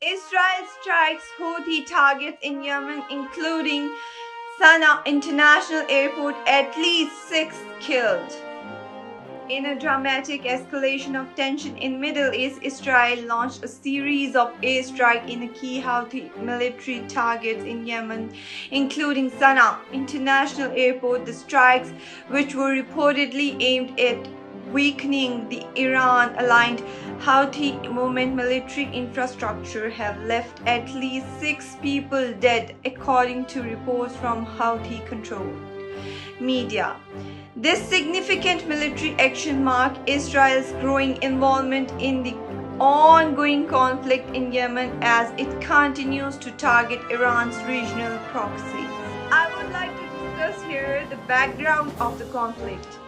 Israel strikes Houthi targets in Yemen, including Sana'a International Airport, at least 6 killed. In a dramatic escalation of tension in Middle East, Israel launched a series of airstrikes in key Houthi military targets in Yemen, including Sana'a International Airport. The strikes, which were reportedly aimed at weakening the Iran-aligned Houthi movement military infrastructure, have left at least 6 people dead, according to reports from Houthi-controlled media. This significant military action marks Israel's growing involvement in the ongoing conflict in Yemen as it continues to target Iran's regional proxies. I would like to discuss here the background of the conflict.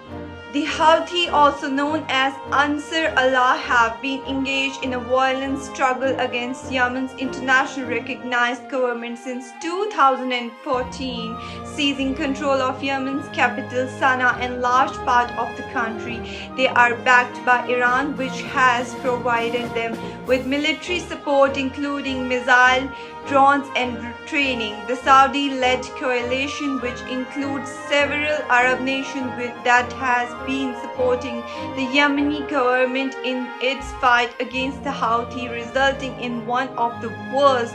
The Houthi, also known as Ansar Allah, have been engaged in a violent struggle against Yemen's internationally recognized government since 2014, seizing control of Yemen's capital Sana'a and large part of the country. They are backed by Iran, which has provided them with military support, including missile, drones and training. The Saudi-led coalition, which includes several Arab nations that has been supporting the Yemeni government in its fight against the Houthi, resulting in one of the worst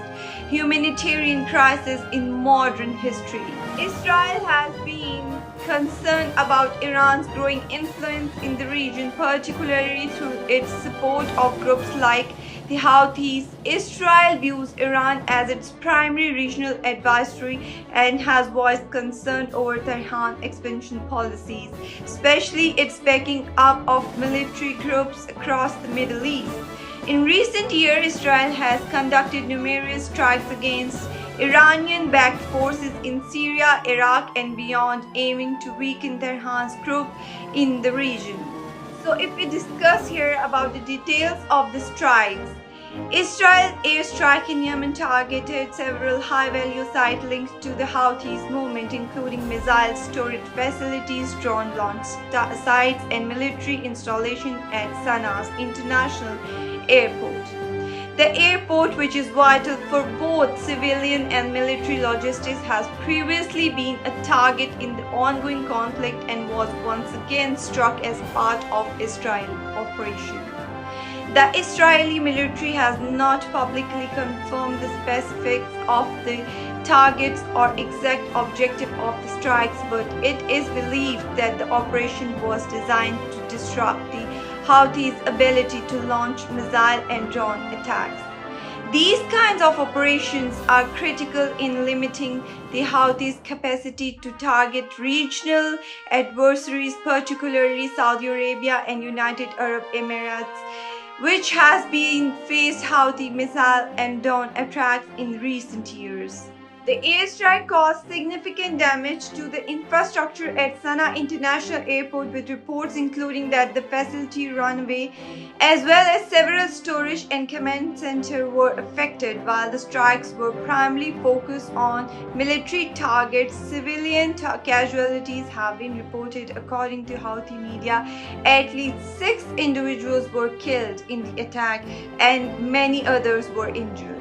humanitarian crises in modern history. Israel has been concerned about Iran's growing influence in the region, particularly through its support of groups like the Houthis. Israel views Iran as its primary regional adversary and has voiced concern over Tehran's expansion policies, especially its backing up of military groups across the Middle East. In recent years, Israel has conducted numerous strikes against Iranian-backed forces in Syria, Iraq, and beyond, aiming to weaken Tehran's group in the region. So if we discuss here about the details of the strikes, Israel's airstrike in Yemen targeted several high-value sites linked to the Houthis movement, including missile storage facilities, drone launch sites, and military installations at Sana'a's International Airport. The airport, which is vital for both civilian and military logistics, has previously been a target in the ongoing conflict and was once again struck as part of Israeli operation. The Israeli military has not publicly confirmed the specifics of the targets or exact objective of the strikes, but it is believed that the operation was designed to disrupt the Houthis' ability to launch missile and drone attacks. These kinds of operations are critical in limiting the Houthis' capacity to target regional adversaries, particularly Saudi Arabia and United Arab Emirates, which has been faced Houthi missile and drone attacks in recent years. The airstrike caused significant damage to the infrastructure at Sana'a International Airport, with reports including that the facility runway as well as several storage and command centers were affected. While the strikes were primarily focused on military targets, civilian casualties have been reported. According to Houthi media, at least 6 individuals were killed in the attack and many others were injured.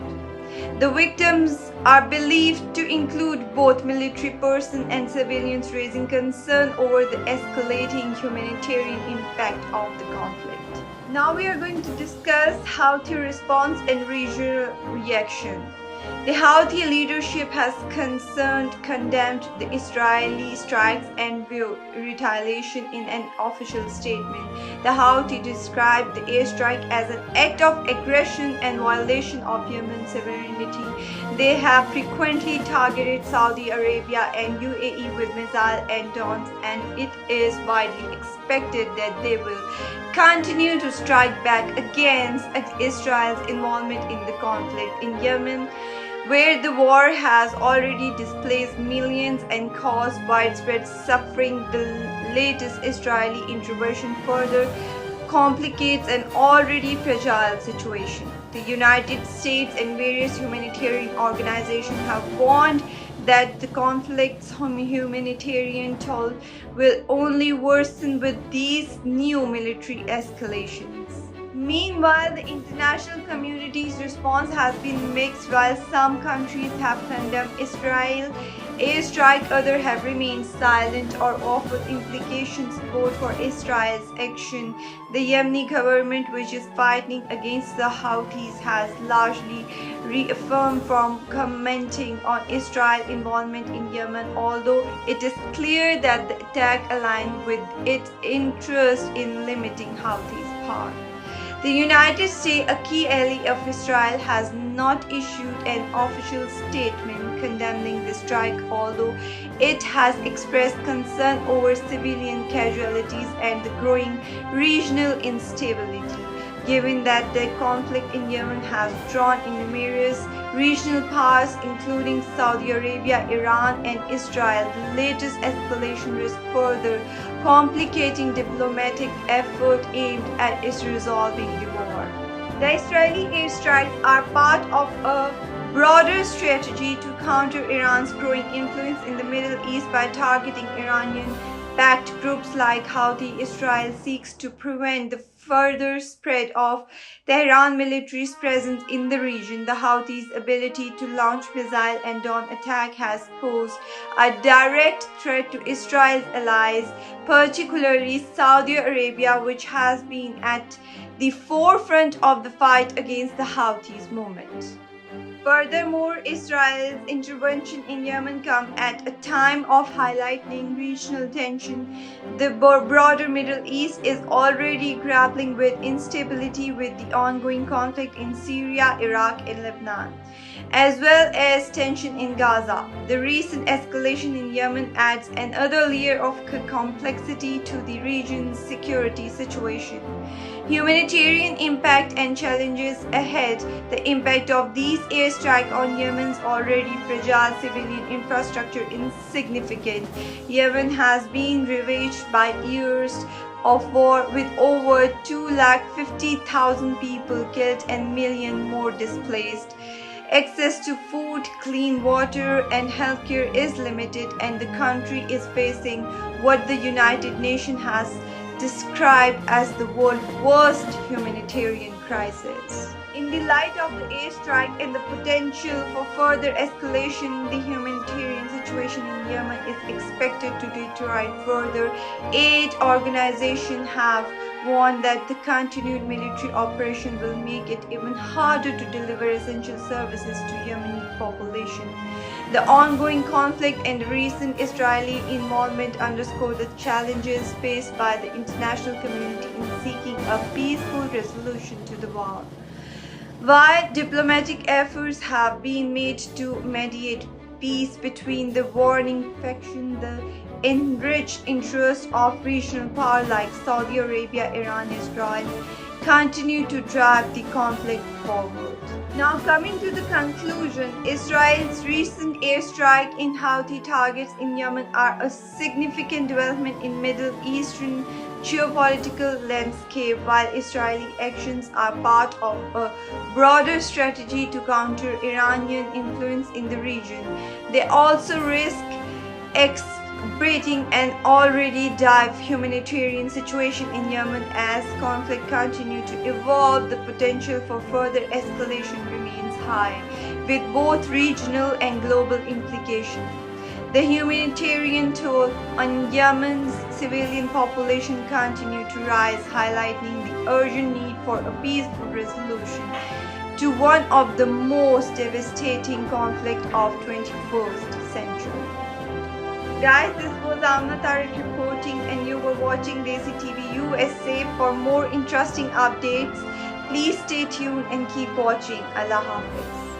The victims are believed to include both military personnel and civilians, raising concern over the escalating humanitarian impact of the conflict. Now we are going to discuss Houthi response and regional reaction. The Houthi leadership has condemned the Israeli strikes and viewed retaliation in an official statement. The Houthi described the airstrike as an act of aggression and violation of human sovereignty. They have frequently targeted Saudi Arabia and UAE with missiles and drones, and it is widely expected that they will continue to strike back against Israel's involvement in the conflict in Yemen, where the war has already displaced millions and caused widespread suffering. The latest Israeli intervention further complicates an already fragile situation. The United States and various humanitarian organizations have warned that the conflict's humanitarian toll will only worsen with these new military escalations. Meanwhile, the international community's response has been mixed. While some countries have condemned Israel's airstrike, others have remained silent or offered implication support for Israel's action. The Yemeni government, which is fighting against the Houthis, has largely reaffirmed from commenting on Israel's involvement in Yemen, although it is clear that the attack aligned with its interest in limiting Houthis' power. The United States, a key ally of Israel, has not issued an official statement condemning the strike, although it has expressed concern over civilian casualties and the growing regional instability. Given that the conflict in Yemen has drawn in numerous regional powers, including Saudi Arabia, Iran, and Israel, the latest escalation risks further complicating diplomatic effort aimed at resolving the war. The Israeli airstrikes are part of a broader strategy to counter Iran's growing influence in the Middle East by targeting Iranian-backed groups like Houthi. Israel seeks to prevent the further spread of Tehran military's presence in the region. The Houthis' ability to launch missile and drone attack has posed a direct threat to Israel's allies, particularly Saudi Arabia, which has been at the forefront of the fight against the Houthis movement. Furthermore, Israel's intervention in Yemen comes at a time of highlighting regional tension. The broader Middle East is already grappling with instability with the ongoing conflict in Syria, Iraq, and Lebanon, as well as tension in Gaza. The recent escalation in Yemen adds another layer of complexity to the region's security situation. Humanitarian impact and challenges ahead. The impact of these airstrikes on Yemen's already fragile civilian infrastructure is significant. Yemen has been ravaged by years of war with over 250,000 people killed and millions more displaced. Access to food, clean water, and healthcare is limited, and the country is facing what the United Nations has described as the world's worst humanitarian crisis. In the light of the airstrike and the potential for further escalation, the humanitarian situation in Yemen is expected to deteriorate further. Aid organizations have warned that the continued military operation will make it even harder to deliver essential services to Yemeni population. The ongoing conflict and recent Israeli involvement underscore the challenges faced by the international community in seeking a peaceful resolution to the war. While diplomatic efforts have been made to mediate peace between the warring factions, the enriched interests of regional powers like Saudi Arabia, Iran, and Israel continue to drive the conflict forward. Now coming to the conclusion, Israel's recent airstrike in Houthi targets in Yemen are a significant development in Middle Eastern geopolitical landscape. While Israeli actions are part of a broader strategy to counter Iranian influence in the region, they also risk exacerbating an already dire humanitarian situation in Yemen. As conflict continues to evolve, the potential for further escalation remains high, with both regional and global implications. The humanitarian toll on Yemen's civilian population continues to rise, highlighting the urgent need for a peaceful resolution to one of the most devastating conflicts of 21st century. Guys, this was Amna Tariq reporting, and you were watching Desi TV USA. For more interesting updates, please stay tuned and keep watching. Allah Hafiz.